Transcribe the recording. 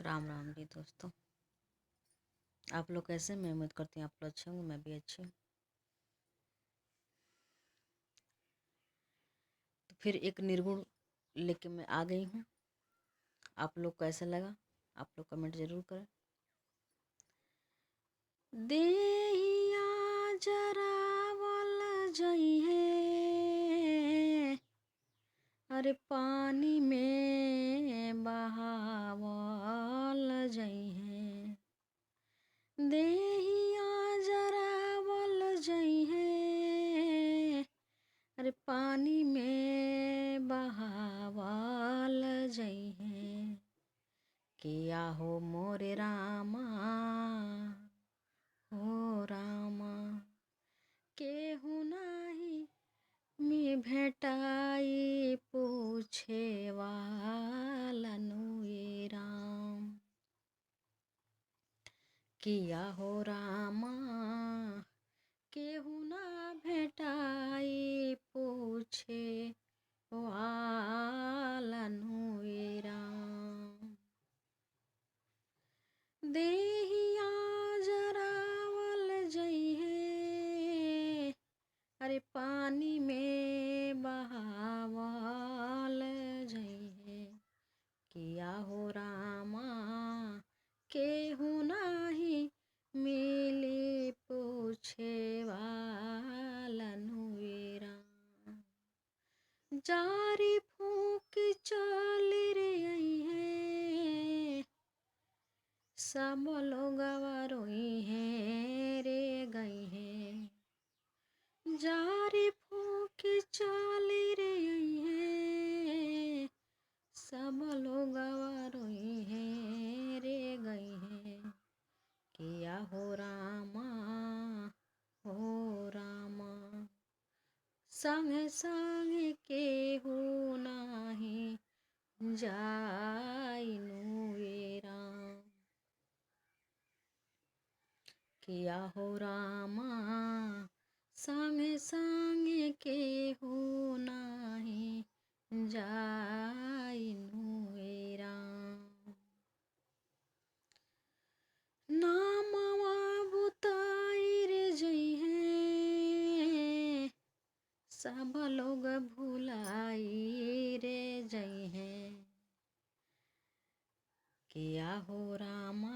राम राम जी दोस्तों। आप लोग कैसे? मैं उम्मीद करती हूँ आप लोग अच्छे होंगे, मैं भी अच्छी हूँ। तो फिर एक निर्गुण लेके मैं आ गई हूँ। आप लोग कैसा लगा आप लोग कमेंट जरूर करें। देहिया जरावल जइहे, अरे पानी में बहावल जइहे। देहिया जरावल जइहे, अरे पानी में बहावल जइहे। किया हो मोरे रामा, हो रामा, केहू नाही मी भेटाई पूछे वाला नुए राम। किया हो रामा, केहू ना भेटाई पूछे वाला नुए राम। देहिया जरावल जइहे, अरे पानी में बहावल जइहे। किया हो रामा, केहू नाही मिली पूछे वाला नुए राम। जारी फूकी चली रे अइहे, सब लोग रोई है रे गई है। जारी फूकी चली रे अइहे, सब लोग रोई है रे गई है। किया हो रामा, हो रामा, संगे संगे केहू नाही जाई नुए राम। किया हो रामा, संगे संगे केहू नाही जाई नुए राम। नामवा बुताई रे जइहे, सब लोग भुलाई रे जइहे। किया हो रामा,